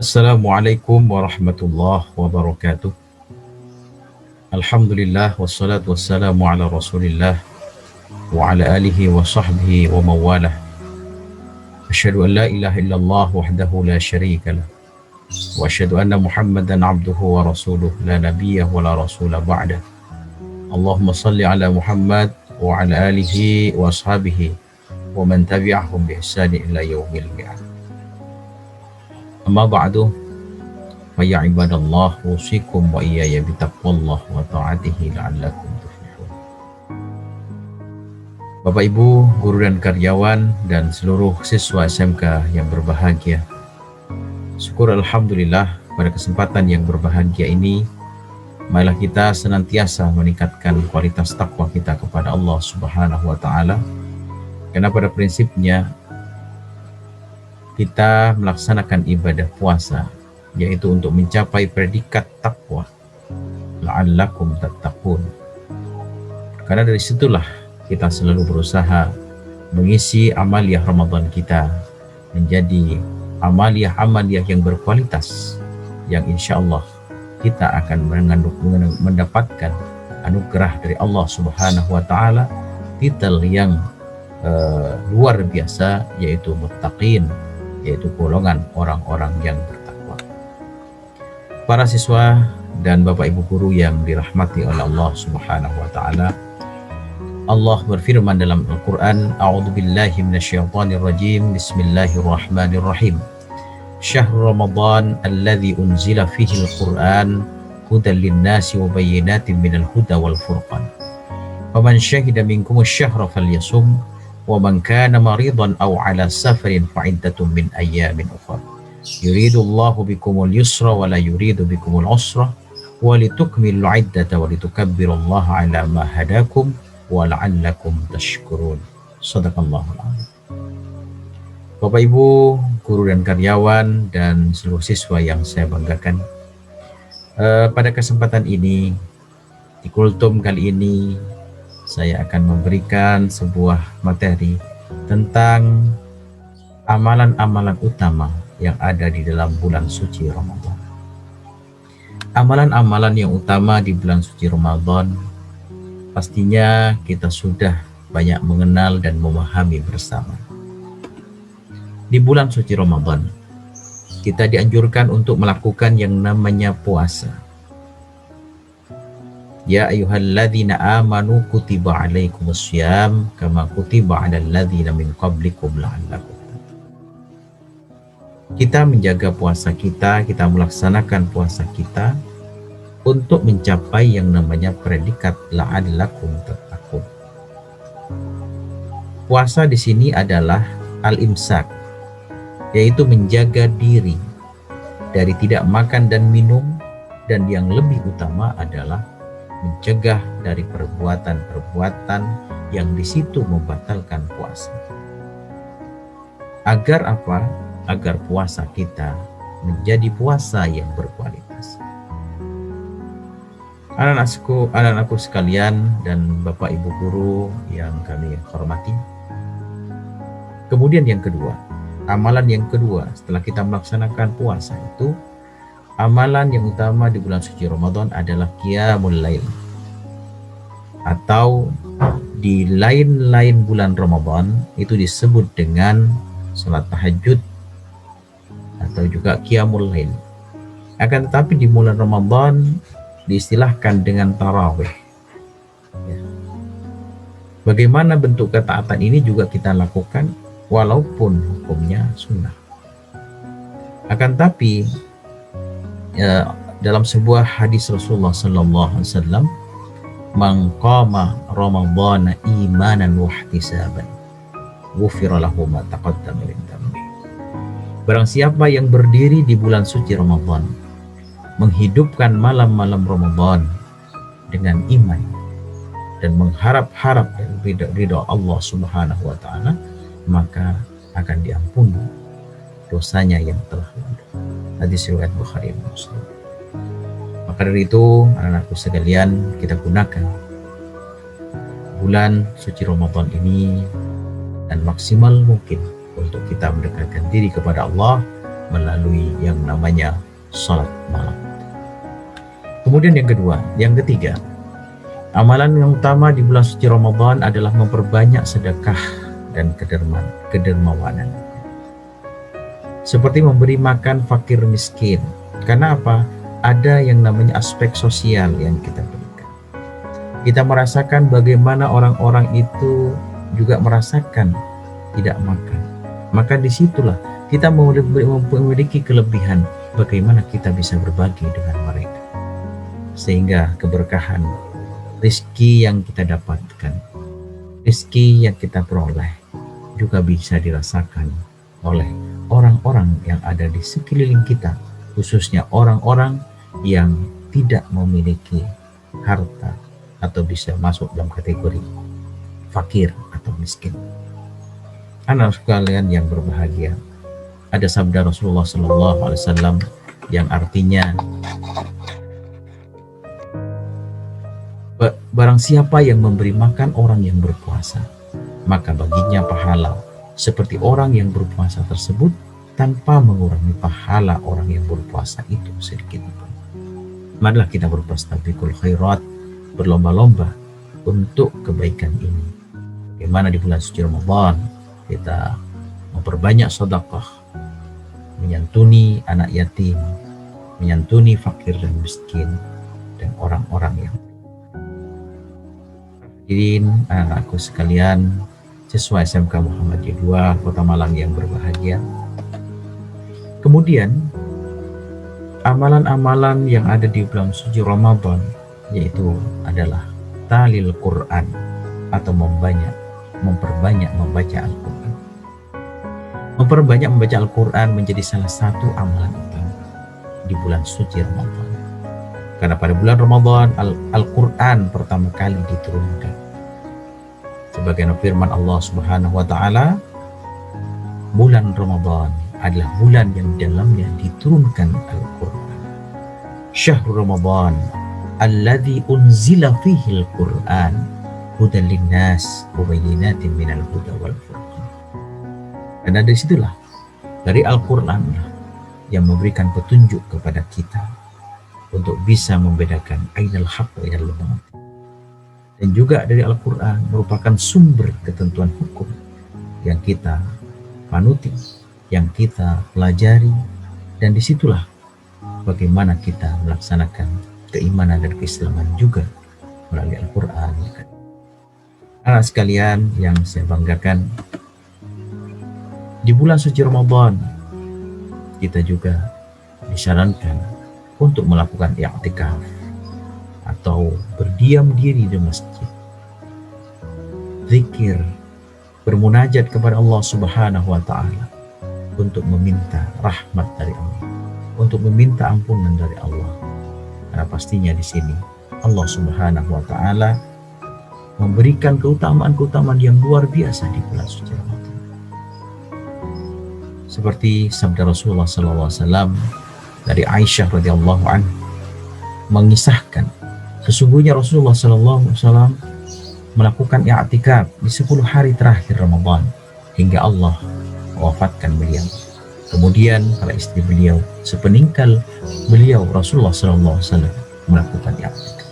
Assalamualaikum warahmatullahi wabarakatuh. Alhamdulillah wassalatu wassalamu ala Rasulillah wa ala alihi wa sahbihi wa mawalah. Asyhadu an la ilaha illallah wahdahu la syarika lah. Wa asyhadu anna Muhammadan abduhu wa rasuluh la nabiyya wa la rasula ba'dah. Allahumma salli ala Muhammad wa ala alihi wa ashabihi wa man tabi'ahum bi ihsani ila yaumil mi'ad. Amma ba'du. Faya ibadallah usikum wa iyaya bitaqwallah wa ta'atihi la'allakum tuflihun. Bapak Ibu, guru dan karyawan dan seluruh siswa SMK yang berbahagia. Syukur Alhamdulillah pada kesempatan yang berbahagia ini, marilah kita senantiasa meningkatkan kualitas takwa kita kepada Allah Subhanahu wa Ta'ala. Karena pada prinsipnya kita melaksanakan ibadah puasa yaitu untuk mencapai predikat takwa, la'allakum tattaqun. Karena dari situlah kita selalu berusaha mengisi amaliyah Ramadan kita menjadi amaliyah-amaliyah yang berkualitas, yang insya Allah kita akan mendapatkan anugerah dari Allah Subhanahu wa Ta'ala, titel yang luar biasa, yaitu muttaqin, yaitu golongan orang-orang yang bertakwa. Para siswa dan Bapak Ibu guru yang dirahmati oleh Allah Subhanahu wa Ta'ala, Allah berfirman dalam Al-Quran, A'udzubillahi minasyaitonirrajim, Bismillahirrahmanirrahim. Syahrul Ramadan alladzi unzila fihi al-Quran hudan linnasi wa bayyinatin minal huda wal furqan. Faman syahida minkumus syahra falyasum wa man kana maridan aw ala safarin fa'iddatun min ayyamin ukhra. Yuridullahu bikumul yusra wa la yuridu bikumul usra wa litukmilul iddata wa litukabbirullaha ala ma hadakum wa la'allakum tashkurun. Shadaqallahul adzim. Bapak Ibu, guru dan karyawan dan seluruh siswa yang saya banggakan, pada kesempatan ini, di Kultum kali ini, saya akan memberikan sebuah materi tentang amalan-amalan utama yang ada di dalam bulan suci Ramadan. Amalan-amalan yang utama di bulan suci Ramadan pastinya kita sudah banyak mengenal dan memahami bersama. Di bulan suci Ramadan, kita dianjurkan untuk melakukan yang namanya puasa. Ya ayyuhalladzina amanu kutiba alaikumussyam kama kutiba alal ladzina min qablikum la'allakum. Kita menjaga puasa kita melaksanakan puasa kita untuk mencapai yang namanya predikat la'allakum tattaqun. Puasa di sini adalah al-imsak, yaitu menjaga diri dari tidak makan dan minum, dan yang lebih utama adalah mencegah dari perbuatan-perbuatan yang di situ membatalkan puasa. Agar apa? Agar puasa kita menjadi puasa yang berkualitas. Anak-anakku sekalian dan Bapak Ibu guru yang kami hormati. Kemudian yang kedua, amalan yang kedua setelah kita melaksanakan puasa itu, amalan yang utama di bulan suci Ramadan adalah qiyamul lail. Atau di lain-lain bulan Ramadan itu disebut dengan salat tahajud atau juga qiyamul lail. Akan tetapi di bulan Ramadan diistilahkan dengan tarawih. Bagaimana bentuk ketaatan ini juga kita lakukan walaupun hukumnya sunnah. Akan tapi dalam sebuah hadis Rasulullah sallallahu alaihi wasallam, man qama ramadhana imanan wa ihtisaban ghufira lahu ma taqaddama min dhanbi. Barang siapa yang berdiri di bulan suci Ramadan, menghidupkan malam-malam Ramadan dengan iman dan mengharap-harap ridha Allah Subhanahu wa Ta'ala, maka akan diampuni dosanya yang telah lalu. Hadis riwayat Bukhari dan Muslim. Maka dari itu, anak-anakku sekalian, kita gunakan bulan suci Ramadan ini dan maksimal mungkin untuk kita mendekatkan diri kepada Allah melalui yang namanya salat malam. Kemudian yang ketiga, amalan yang utama di bulan suci Ramadan adalah memperbanyak sedekah dan kedermawanan. Seperti memberi makan fakir miskin. Karena apa? Ada yang namanya aspek sosial yang kita berikan. Kita merasakan bagaimana orang-orang itu juga merasakan tidak makan. Maka disitulah kita memiliki kelebihan bagaimana kita bisa berbagi dengan mereka. Sehingga keberkahan rezeki yang kita dapatkan, rezeki yang kita peroleh juga bisa dirasakan oleh orang-orang yang ada di sekeliling kita, khususnya orang-orang yang tidak memiliki harta atau bisa masuk dalam kategori fakir atau miskin. Anak sekalian yang berbahagia, ada sabda Rasulullah SAW yang artinya, barang siapa yang memberi makan orang yang berpuasa, maka baginya pahala seperti orang yang berpuasa tersebut tanpa mengurangi pahala orang yang berpuasa itu sedikit pun. Marilah kita berfastabiqul khairat, berlomba-lomba untuk kebaikan ini. Bagaimana di bulan suci Ramadan kita memperbanyak sedekah, menyantuni anak yatim, menyantuni fakir dan miskin, dan orang-orang yang hadirin anak-anakku sekalian, siswa SMK Muhammadiyah 2 Kota Malang yang berbahagia. Kemudian amalan-amalan yang ada di bulan suci Ramadan yaitu adalah talil Quran atau memperbanyak membaca Al-Quran. Memperbanyak membaca Al-Quran menjadi salah satu amalan utama di bulan suci Ramadan. Karena pada bulan Ramadan Al-Quran pertama kali diturunkan. Sebagaimana firman Allah Subhanahu wa taala, bulan Ramadan adalah bulan yang dalamnya diturunkan Al-Quran. Syahrul Ramadan alladzi unzila fihi Al-Quran hudan linnas wa bayyinatin minal huda wal furqan. Dan dari situlah, dari Al-Quran yang memberikan petunjuk kepada kita untuk bisa membedakan ainal haq wa ainal batil. Dan juga dari Al-Quran merupakan sumber ketentuan hukum yang kita manuti, yang kita pelajari, dan disitulah bagaimana kita melaksanakan keimanan dan keislaman juga melalui Al-Quran. Anak sekalian yang saya banggakan, di bulan suci Ramadan kita juga disarankan untuk melakukan i'tikaf atau berdiam diri di masjid, zikir, bermunajat kepada Allah Subhanahu wa taala untuk meminta rahmat dari Allah, untuk meminta ampunan dari Allah. Karena pastinya di sini Allah Subhanahu wa taala memberikan keutamaan-keutamaan yang luar biasa di bulan suci Ramadan. Seperti sabda Rasulullah SAW dari Aisyah radhiyallahu anha mengisahkan, sesungguhnya Rasulullah SAW melakukan i'tikaf di 10 hari terakhir Ramadan hingga Allah mewafatkan beliau. Kemudian para istri beliau sepeninggal beliau Rasulullah SAW melakukan i'tikaf.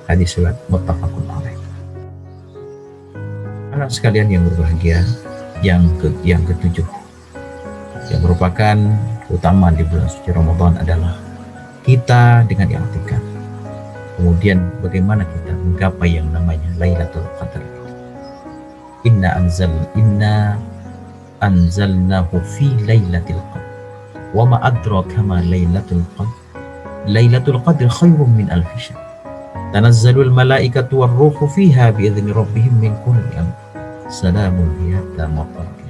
Hadis riwayat muttafaqun alaih. Anak sekalian yang berbahagia, yang ketujuh yang merupakan keutamaan di bulan suci Ramadan adalah kita dengan i'tikaf. Kemudian bagaimana kita menggapai yang namanya Lailatul Qadar. Inna anzalnahu fi Lailatul Qadar. Wa ma adraka ma Lailatul Qadar. Lailatul Qadar khairum min alf syahr. Tanazzalul malaikatu war ruhu fiha bi idzni rabbihim min kulli amr. Salamun hiya hatta matla'il.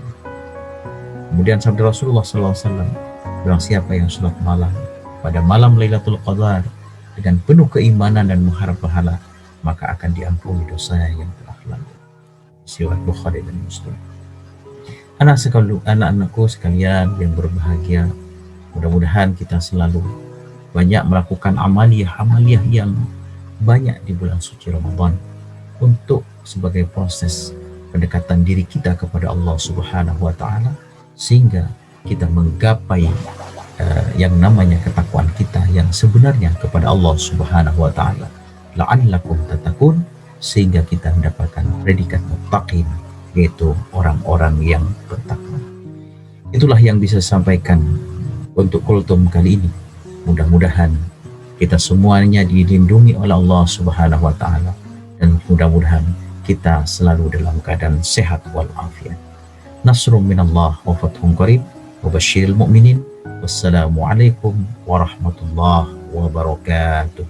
Kemudian sabda Rasulullah SAW, barang siapa yang salat malam pada malam Lailatul Qadar dengan penuh keimanan dan mengharap pahala, maka akan diampuni dosanya yang telah lalu. Riwayat Bukhari dan Muslim. Anak-anakku sekalian yang berbahagia, mudah-mudahan kita selalu banyak melakukan amaliyah yang banyak di bulan suci Ramadan untuk sebagai proses pendekatan diri kita kepada Allah Subhanahu wa taala, sehingga kita menggapai yang namanya ketakwaan kita yang sebenarnya kepada Allah Subhanahu wa taala. La'allakum tattaqun, sehingga kita mendapatkan predikat muttaqin, yaitu orang-orang yang bertakwa. Itulah yang bisa saya sampaikan untuk kultum kali ini. Mudah-mudahan kita semuanya dilindungi oleh Allah Subhanahu wa taala, dan mudah-mudahan kita selalu dalam keadaan sehat walafiat. Nasrum minallah wa fathun qarib wa basyiril mu'minin. Wassalamualaikum warahmatullahi wabarakatuh.